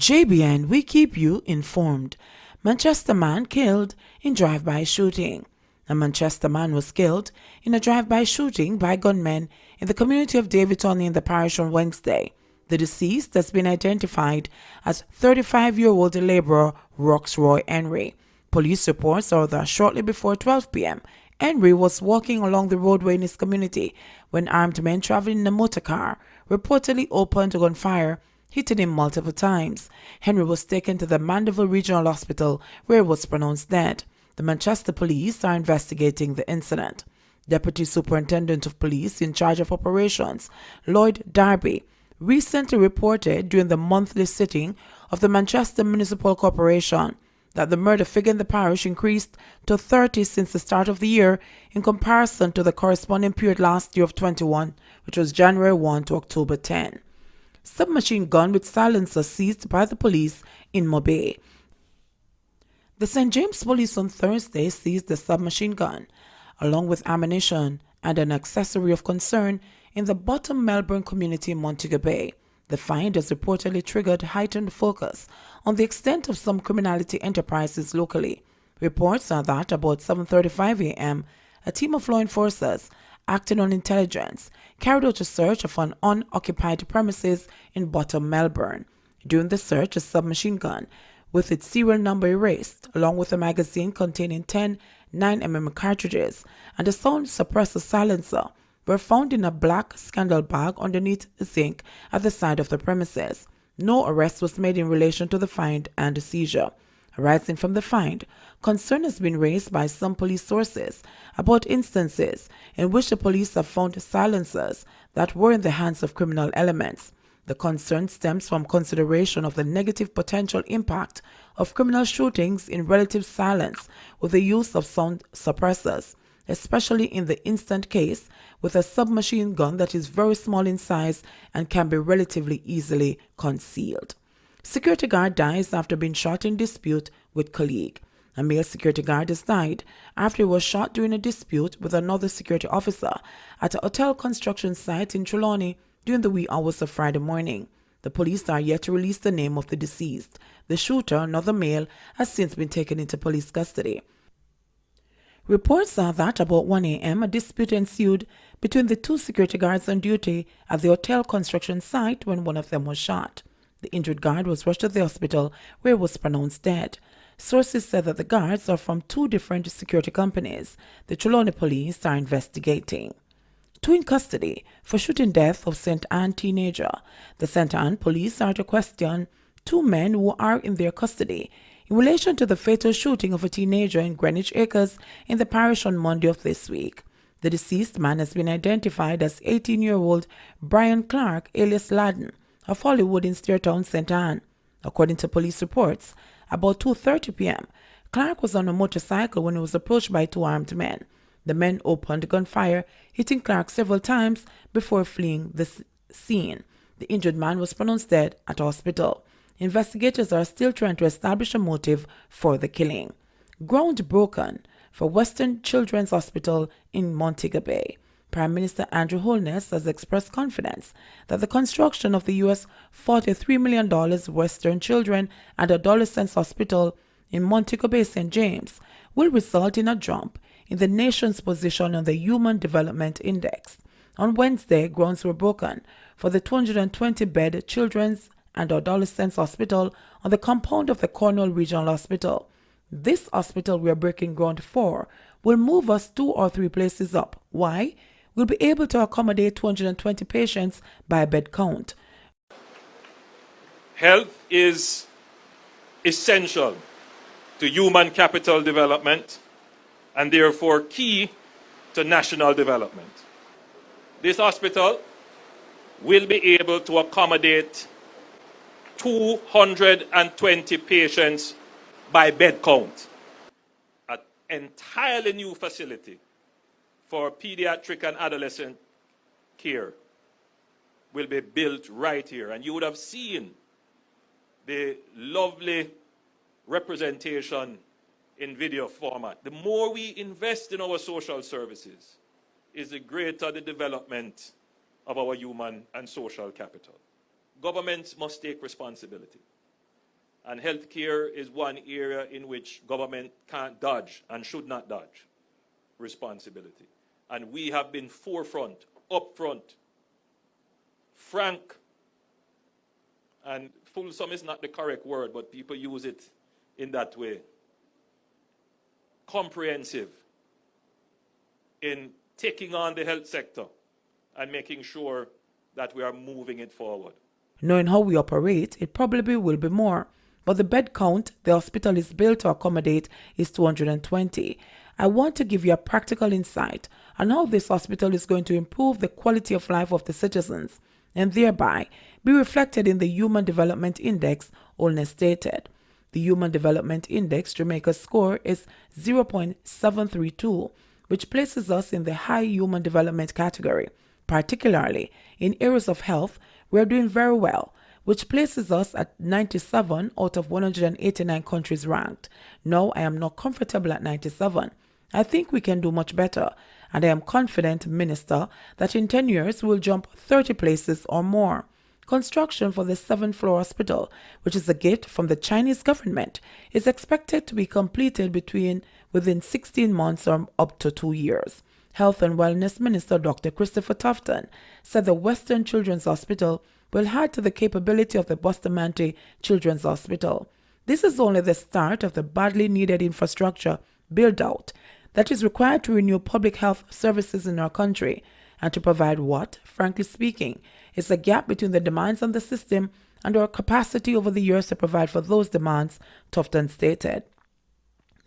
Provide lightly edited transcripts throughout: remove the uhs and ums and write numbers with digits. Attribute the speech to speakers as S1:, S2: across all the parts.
S1: JBN, we keep you informed. Manchester man killed in drive-by shooting. A Manchester man was killed in a drive-by shooting by gunmen in the community of Davidton in the parish on Wednesday. The deceased has been identified as 35-year-old labourer Roxroy Henry. Police reports are that shortly before 12 p.m., Henry was walking along the roadway in his community when armed men traveling in a motor car reportedly opened gunfire, hitting him multiple times. Henry was taken to the Montego Bay Regional Hospital where he was pronounced dead. The Manchester police are investigating the incident. Deputy Superintendent of Police in charge of operations, Lloyd Darby, recently reported during the monthly sitting of the Manchester Municipal Corporation that the murder figure in the parish increased to 30 since the start of the year in comparison to the corresponding period last year of 21, which was January 1 to October 10. Submachine gun with silencer seized by the police in Montego Bay. The St. James Police on Thursday seized the submachine gun, along with ammunition and an accessory of concern in the Bottom Melbourne community in Montego Bay. The find has reportedly triggered heightened focus on the extent of some criminality enterprises locally. Reports are that about 7:35 a.m., a team of law enforcers acting on intelligence carried out a search of an unoccupied premises in Bottom Melbourne. During the search, a submachine gun with its serial number erased, along with a magazine containing 10 9mm cartridges and a sound suppressor silencer, were found in a black scandal bag underneath the sink at the side of the premises. No arrest was made in relation to the find and seizure. Arising from the find, concern has been raised by some police sources about instances in which the police have found silencers that were in the hands of criminal elements. The concern stems from consideration of the negative potential impact of criminal shootings in relative silence with the use of sound suppressors, especially in the instant case with a submachine gun that is very small in size and can be relatively easily concealed. Security guard dies after being shot in dispute with colleague. A male security guard has died after he was shot during a dispute with another security officer at a hotel construction site in Trelawney during the wee hours of Friday morning. The police are yet to release the name of the deceased. The shooter, another male, has since been taken into police custody. Reports are that about 1 a.m. a dispute ensued between the two security guards on duty at the hotel construction site when one of them was shot. The injured guard was rushed to the hospital where he was pronounced dead. Sources said that the guards are from two different security companies. The Trelawney police are investigating. Two in custody for shooting death of St. Anne teenager. The St. Anne police are to question two men who are in their custody in relation to the fatal shooting of a teenager in Greenwich Acres in the parish on Monday of this week. The deceased man has been identified as 18-year-old Brian Clark, alias Ladden, of Hollywood in Steertown, St. Anne. According to police reports, about 2:30 p.m., Clark was on a motorcycle when he was approached by two armed men. The men opened gunfire, hitting Clark several times before fleeing the scene. The injured man was pronounced dead at hospital. Investigators are still trying to establish a motive for the killing. Ground broken for Western Children's Hospital in Montego Bay. Prime Minister Andrew Holness has expressed confidence that the construction of the US $43 million Western Children and Adolescents Hospital in Montego Bay, St. James, will result in a jump in the nation's position on the Human Development Index. On Wednesday, grounds were broken for the 220-bed Children's and Adolescents Hospital on the compound of the Cornwall Regional Hospital. This hospital we are breaking ground for will move us 2 or 3 places up. Why? We'll be able to accommodate 220 patients by bed count.
S2: Health is essential to human capital development and therefore key to national development. This hospital will be able to accommodate 220 patients by bed count. An entirely new facility for pediatric and adolescent care will be built right here. And you would have seen the lovely representation in video format. The more we invest in our social services, is the greater the development of our human and social capital. Governments must take responsibility. And healthcare is one area in which government can't dodge and should not dodge responsibility. And we have been forefront, upfront, frank, and fulsome is not the correct word, but people use it in that way. Comprehensive in taking on the health sector and making sure that we are moving it forward.
S1: Knowing how we operate, it probably will be more. But the bed count the hospital is built to accommodate is 220. I want to give you a practical insight on how this hospital is going to improve the quality of life of the citizens and thereby be reflected in the Human Development Index, Holness stated. The Human Development Index, Jamaica's score is 0.732, which places us in the high human development category. Particularly in areas of health, we are doing very well, which places us at 97 out of 189 countries ranked. Now I am not comfortable at 97. I think we can do much better, and I am confident, Minister, that in 10 years we will jump 30 places or more. Construction for the 7th-floor hospital, which is a gift from the Chinese government, is expected to be completed within 16 months or up to 2 years. Health and Wellness Minister Dr. Christopher Tufton said the Western Children's Hospital will add to the capability of the Bustamante Children's Hospital. This is only the start of the badly needed infrastructure build-out that is required to renew public health services in our country and to provide what, frankly speaking, is a gap between the demands on the system and our capacity over the years to provide for those demands, Tufton stated.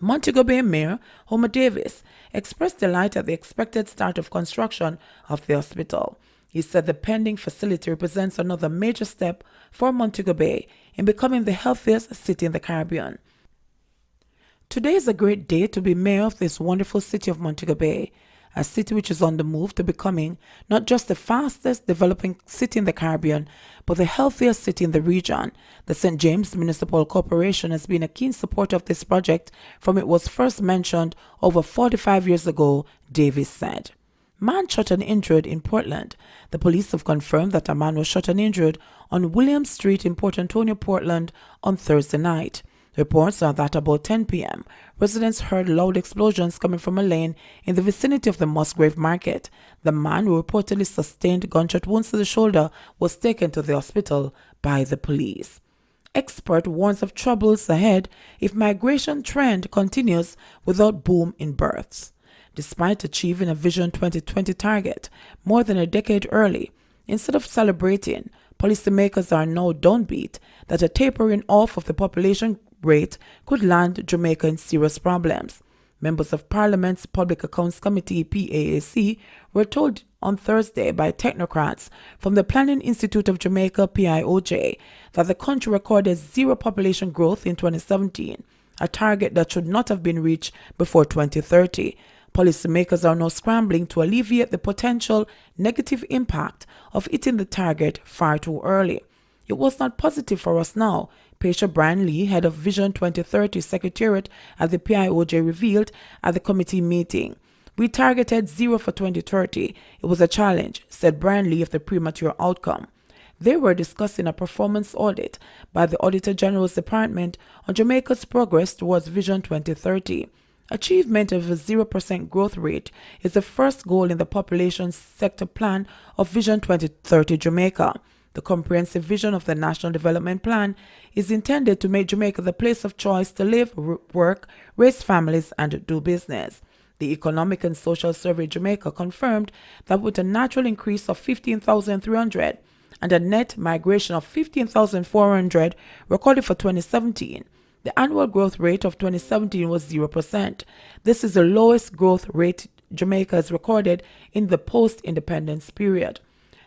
S1: Montego Bay Mayor Homer Davis expressed delight at the expected start of construction of the hospital. He said the pending facility represents another major step for Montego Bay in becoming the healthiest city in the Caribbean. Today is a great day to be mayor of this wonderful city of Montego Bay, a city which is on the move to becoming not just the fastest developing city in the Caribbean, but the healthiest city in the region. The St. James Municipal Corporation has been a keen supporter of this project from it was first mentioned over 45 years ago, Davis said. Man shot and injured in Portland. The police have confirmed that a man was shot and injured on William Street in Port Antonio, Portland on Thursday night. Reports are that about 10 p.m., residents heard loud explosions coming from a lane in the vicinity of the Musgrave Market. The man, who reportedly sustained gunshot wounds to the shoulder, was taken to the hospital by the police. Expert warns of troubles ahead if migration trend continues without boom in births. Despite achieving a Vision 2020 target more than a decade early, instead of celebrating, policymakers are now downbeat that a tapering off of the population rate could land Jamaica in serious problems. Members of Parliament's Public Accounts Committee (PAAC) were told on Thursday by technocrats from the Planning Institute of Jamaica (PIOJ) that the country recorded zero population growth in 2017, a target that should not have been reached before 2030. Policymakers are now scrambling to alleviate the potential negative impact of hitting the target far too early. It was not positive for us now, Paisha Brian Lee, head of Vision 2030 Secretariat at the PIOJ, revealed at the committee meeting. We targeted zero for 2030. It was a challenge, said Brian Lee of the premature outcome. They were discussing a performance audit by the Auditor General's Department on Jamaica's progress towards Vision 2030. Achievement of a 0% growth rate is the first goal in the population sector plan of Vision 2030 Jamaica. The comprehensive vision of the National Development Plan is intended to make Jamaica the place of choice to live, work, raise families, and do business. The Economic and Social Survey Jamaica confirmed that with a natural increase of 15,300 and a net migration of 15,400 recorded for 2017, the annual growth rate of 2017 was 0%. This is the lowest growth rate Jamaica has recorded in the post-independence period.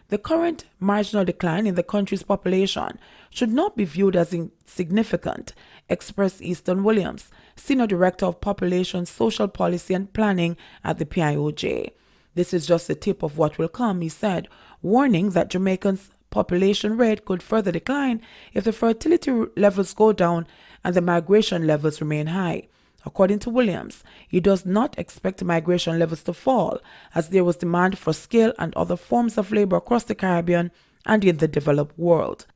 S1: The current marginal decline in the country's population should not be viewed as insignificant, expressed Easton Williams, Senior Director of Population, Social Policy and Planning at the PIOJ. This is just the tip of what will come, he said, warning that Jamaica's population rate could further decline if the fertility levels go down and the migration levels remain high. According to Williams, he does not expect migration levels to fall as there was demand for skilled and other forms of labor across the Caribbean and in the developed world.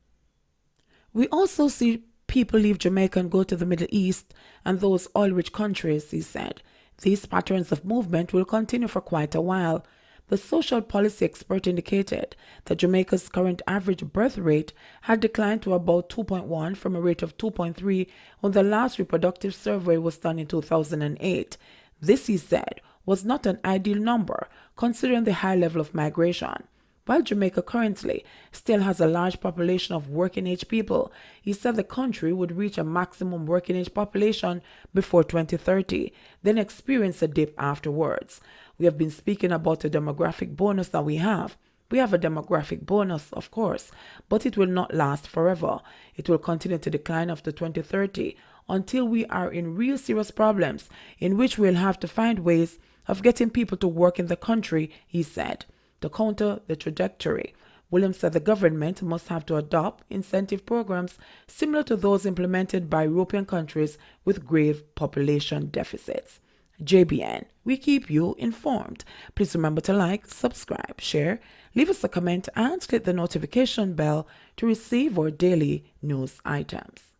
S1: We also see people leave Jamaica and go to the Middle East and those oil-rich countries, he said. These patterns of movement will continue for quite a while. The social policy expert indicated that Jamaica's current average birth rate had declined to about 2.1 from a rate of 2.3 when the last reproductive survey was done in 2008. This, he said, was not an ideal number considering the high level of migration. While Jamaica currently still has a large population of working-age people, he said the country would reach a maximum working-age population before 2030, then experience a dip afterwards. We have been speaking about a demographic bonus that we have. We have a demographic bonus, of course, but it will not last forever. It will continue to decline after 2030 until we are in real serious problems in which we'll have to find ways of getting people to work in the country, he said. To counter the trajectory, Williams said the government must have to adopt incentive programs similar to those implemented by European countries with grave population deficits. JBN, we keep you informed. Please remember to like, subscribe, share, leave us a comment, and click the notification bell to receive our daily news items.